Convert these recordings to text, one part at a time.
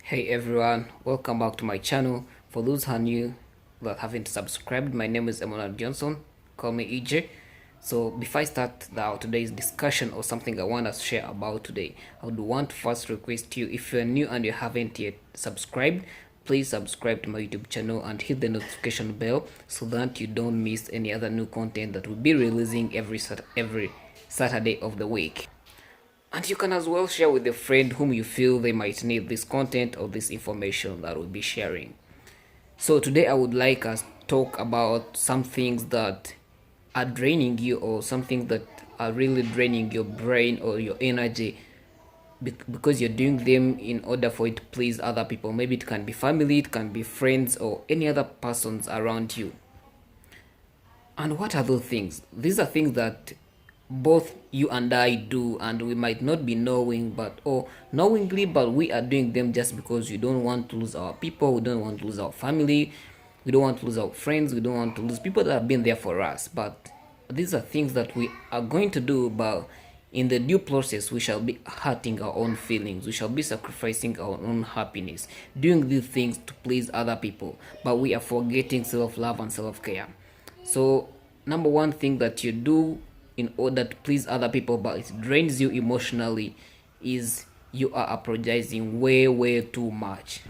Hey everyone, welcome back to my channel. For those who are new that haven't subscribed, my name is Emmanuel Johnson. Call me EJ. So before I start today's discussion or something I want to share about today, I would want to first request you, if you're new and you haven't yet subscribed, please subscribe to my YouTube channel and hit the notification bell so that you don't miss any other new content that will be releasing every Saturday of the week. And you can as well share with a friend whom you feel they might need this content or this information that we'll be sharing. So today I would like us to talk about some things that are draining you, or something that are really draining your brain or your energy because you're doing them in order for it to please other people. Maybe it can be family, it can be friends, or any other persons around you. And what are those things? These are things that both you and I do, and we might not be knowing, but or knowingly, but we are doing them just because we don't want to lose our people, we don't want to lose our family, we don't want to lose our friends, we don't want to lose people that have been there for us. But these are things that we are going to do, but in the due process we shall be hurting our own feelings, we shall be sacrificing our own happiness, doing these things to please other people, but we are forgetting self-love and self-care. So number one thing that you do in order to please other people but it drains you emotionally is you are apologizing way too much.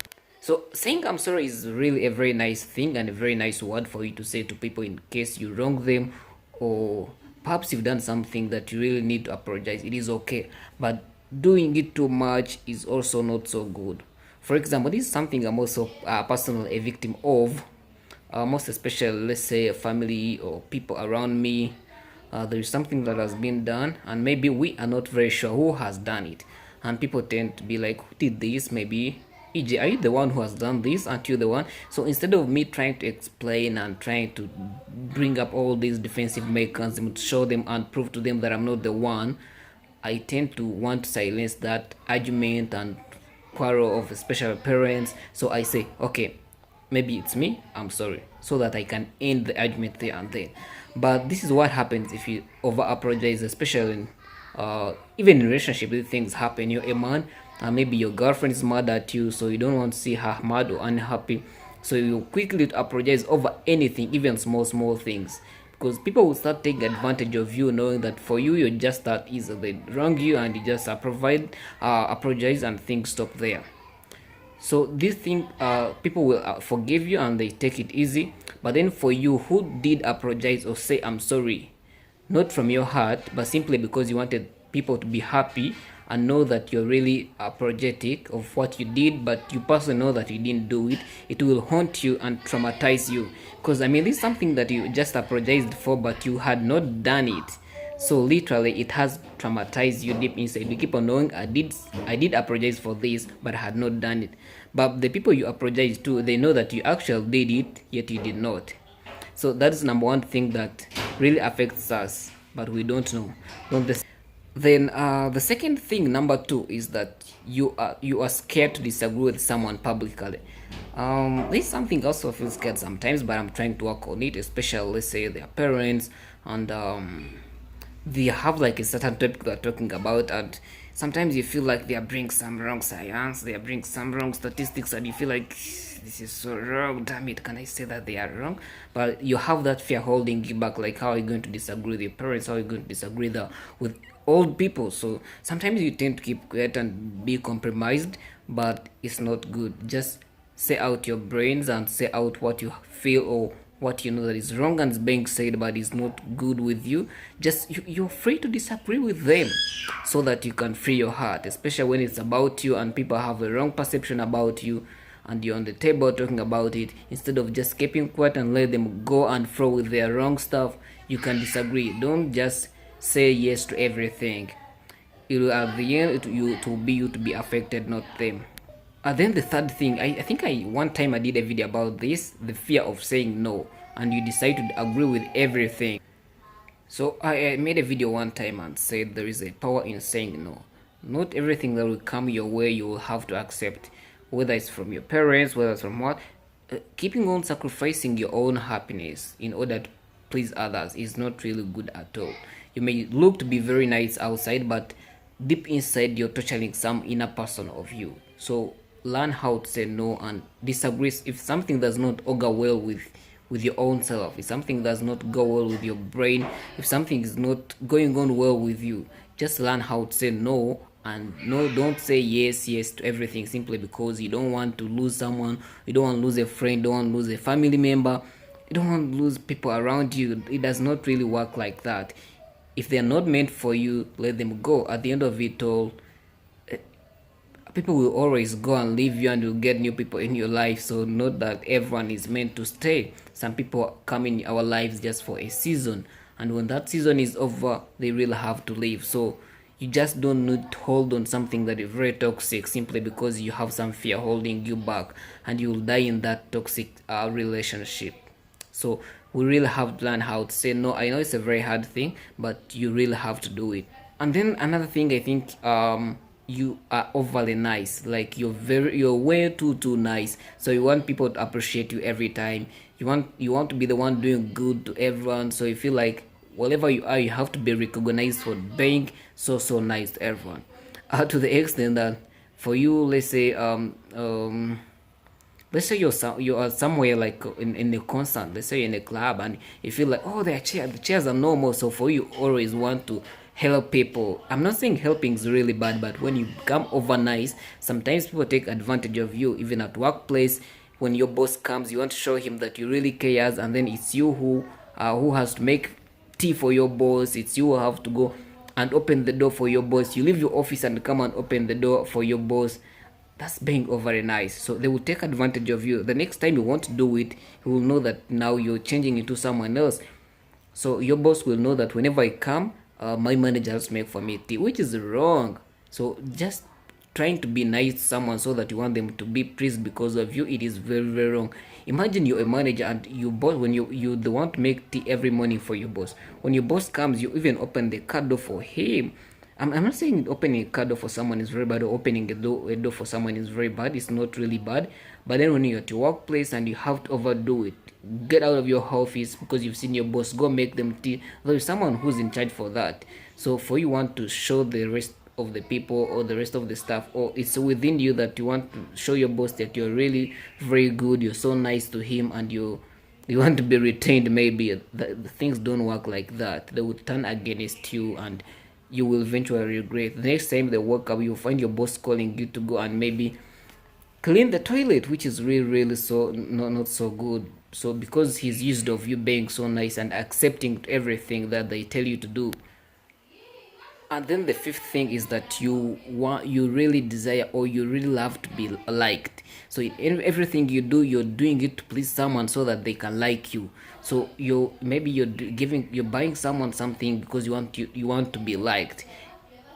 So saying I'm sorry is really a very nice thing and a very nice word for you to say to people in case you wrong them, or perhaps you've done something that you really need to apologize. It is okay, but doing it too much is also not so good. For example, this is something I'm also personally a victim of, most especially, let's say, a family or people around me. There is something that has been done and maybe we are not very sure who has done it, and people tend to be like, who did this? Maybe, EJ, are you the one who has done this? Aren't you the one? So instead of me trying to explain and trying to bring up all these defensive mechanisms to show them and prove to them that I'm not the one, I tend to want to silence that argument and quarrel of especially parents. So I say, okay, maybe it's me, I'm sorry, so that I can end the argument there and then. But this is what happens if you over apologize, especially in even in relationship. These things happen. You're a man and maybe your girlfriend is mad at you, so you don't want to see her mad or unhappy, so you quickly apologize over anything, even small things, because people will start taking advantage of you, knowing that for you you're just that easy. They wrong you and you just apologize and things stop there. So this thing, people will forgive you and they take it easy, but then for you who did apologize or say I'm sorry, not from your heart but simply because you wanted people to be happy and know that you're really apologetic of what you did, but you personally know that you didn't do it, it will haunt you and traumatize you. Because I mean, this is something that you just apologized for but you had not done it, so literally it has traumatized you deep inside. You keep on knowing I did apologize for this but I had not done it. But the people you apologize to, they know that you actually did it yet you did not. So that is number one thing that really affects us, but we don't know. Then the second thing, number two, is that you are scared to disagree with someone publicly. This is something also feels scared sometimes, but I'm trying to work on it, especially let's say their parents, and they have like a certain topic they're talking about, and sometimes you feel like they are bringing some wrong science, they are bringing some wrong statistics, and you feel like this is so wrong, damn it, can I say that they are wrong? But you have that fear holding you back, like how are you going to disagree with your parents, how are you going to disagree with old people? So sometimes you tend to keep quiet and be compromised, but it's not good. Just say out your brains and say out what you feel or what you know that is wrong and is being said but is not good with you. Just you're free to disagree with them so that you can free your heart, especially when it's about you and people have a wrong perception about you and you're on the table talking about it. Instead of just keeping quiet and let them go and throw with their wrong stuff, you can disagree. Don't just say yes to everything. It will, at the end, it will be you to be affected, not them. And then the third thing, I think one time I did a video about this, the fear of saying no, and you decide to agree with everything. So I made a video one time and said there is a power in saying no. Not everything that will come your way you will have to accept, whether it's from your parents, whether it's from what. Keeping on sacrificing your own happiness in order to please others is not really good at all. You may look to be very nice outside, but deep inside you're torturing some inner person of you. So learn how to say no and disagree if something does not augur well with your own self, if something does not go well with your brain, if something is not going on well with you. Just learn how to say no, and no, don't say yes to everything simply because you don't want to lose someone, you don't want to lose a friend, don't want to lose a family member, you don't want to lose people around you. It does not really work like that. If they're not meant for you, let them go. At the end of it all, people will always go and leave you, and you'll get new people in your life. So not that everyone is meant to stay. Some people come in our lives just for a season, and when that season is over, they really have to leave. So you just don't need to hold on something that is very toxic simply because you have some fear holding you back, and you'll die in that toxic relationship. So we really have to learn how to say no. I know it's a very hard thing, but you really have to do it. And then another thing, I think you are overly nice. Like you're way too nice. So you want people to appreciate you every time. You want to be the one doing good to everyone. So you feel like wherever you are, you have to be recognized for being so nice to everyone. To the extent that for you, let's say you are somewhere like in a concert, let's say in a club, and you feel like, oh, the chairs are normal. So for you always want to help people. I'm not saying helping is really bad, but when you become over nice, sometimes people take advantage of you. Even at workplace, when your boss comes, you want to show him that you really cares, and then it's you who has to make tea for your boss. It's you who have to go and open the door for your boss. You leave your office and come and open the door for your boss. That's being overly nice. So they will take advantage of you. The next time you want to do it, you will know that now you're changing into someone else. So your boss will know that whenever I come, my manager has to make for me tea, which is wrong. So just trying to be nice to someone so that you want them to be pleased because of you, it is very wrong. Imagine you're a manager and you boss, when you the one to make tea every morning for your boss. When your boss comes, you even open the car door for him. I'm not saying opening a car door for someone is very bad, or opening a door for someone is very bad. It's not really bad. But then when you're at your workplace and you have to overdo it, get out of your office because you've seen your boss, go make them tea. There's someone who's in charge for that. So for you want to show the rest of the people or the rest of the staff, or it's within you that you want to show your boss that you're really very good, you're so nice to him, and you want to be retained. Maybe the things don't work like that. They will turn against you, and you will eventually regret. The next time they wake up, you'll find your boss calling you to go and maybe clean the toilet, which is really so not so good. So because he's used of you being so nice and accepting everything that they tell you to do. And then the fifth thing is that you really desire, or you really love to be liked. So in everything you do, you're doing it to please someone so that they can like you. So you're buying someone something because you want to be liked.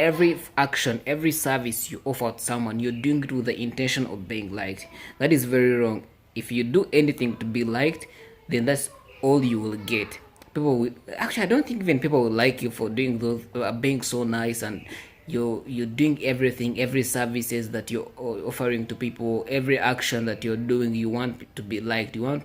Every action, every service you offer to someone, you're doing it with the intention of being liked. That is very wrong. If you do anything to be liked, then that's all you will get. People will, actually, I don't think even people will like you for doing those, being so nice, and you're doing everything, every services that you're offering to people, every action that you're doing, you want to be liked. You want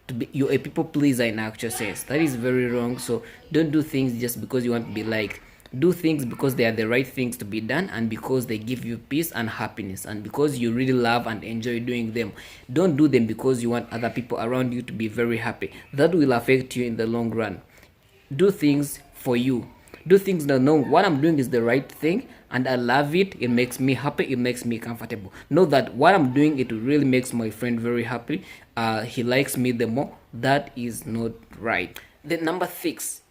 to be, you're a people pleaser in actual sense. That is very wrong. So don't do things just because you want to be liked. Do things because they are the right things to be done, and because they give you peace and happiness, and because you really love and enjoy doing them. Don't do them because you want other people around you to be very happy. That will affect you in the long run. Do things for you. Do things that know what I'm doing is the right thing, and I love it. It makes me happy, it makes me comfortable. Know that what I'm doing, it really makes my friend very happy. He likes me the more. That is not right. Then number six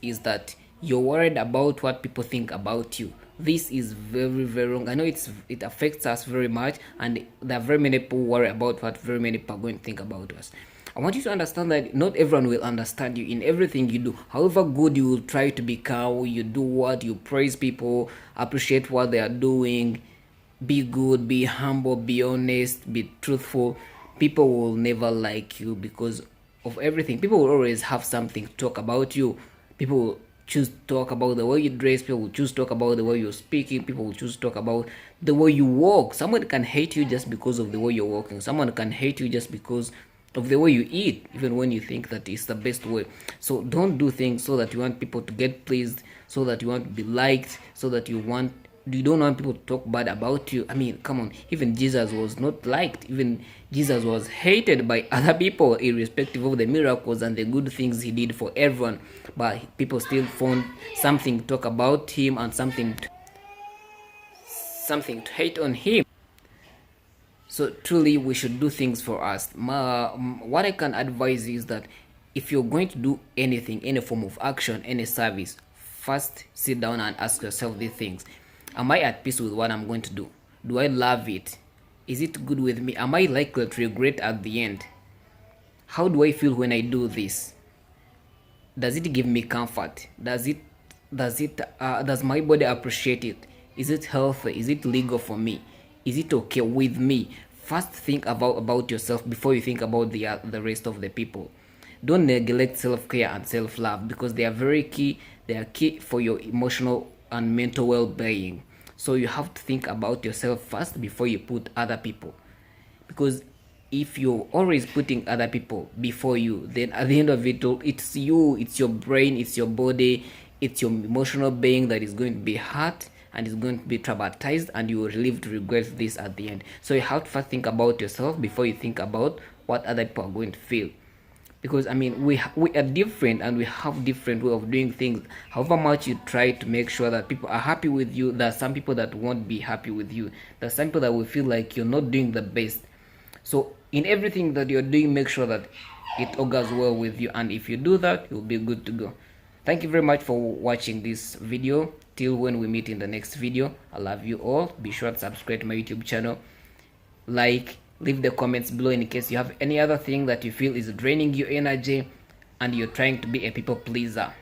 is that you're worried about what people think about you. This is very wrong. I know it affects us very much, and there are very many people worry about what very many people are going to think about us. I want you to understand that not everyone will understand you in everything you do. However good you will try to become, you do what you praise people, appreciate what they are doing, be good, be humble, be honest, be truthful. People will never like you because of everything. People will always have something to talk about you. People will choose to talk about the way you dress. People will choose to talk about the way you're speaking. People will choose to talk about the way you walk. Someone can hate you just because of the way you're walking. Someone can hate you just because of the way you eat, even when you think that it's the best way. So don't do things so that you want people to get pleased, so that you want to be liked, so that you want You don't want people to talk bad about you. I mean, come on. Even Jesus was not liked. Even Jesus was hated by other people, irrespective of the miracles and the good things he did for everyone. But people still found something to talk about him and something to hate on him. So truly, we should do things for us. What I can advise is that if you're going to do anything, any form of action, any service, first sit down and ask yourself these things. Am I at peace with what I'm going to do? Do I love it? Is it good with me? Am I likely to regret at the end? How do I feel when I do this? Does it give me comfort? Does my body appreciate it? Is it healthy? Is it legal for me? Is it okay with me? First think about yourself before you think about the rest of the people. Don't neglect self-care and self-love, because they are very key. They are key for your emotional and mental well-being. So you have to think about yourself first before you put other people, because if you're always putting other people before you, then at the end of it all, it's you, it's your brain, it's your body, it's your emotional being that is going to be hurt and is going to be traumatized, and you will live to regret this at the end. So you have to first think about yourself before you think about what other people are going to feel, because I mean, we are different and we have different way of doing things. However much you try to make sure that people are happy with you, there are some people that won't be happy with you. There are some people that will feel like you're not doing the best. So in everything that you're doing, make sure that it augurs well with you, and if you do that, you'll be good to go. Thank you very much for watching this video. Till when we meet in the next video, I love you all. Be sure to subscribe to my YouTube channel, leave the comments below in case you have any other thing that you feel is draining your energy and you're trying to be a people pleaser.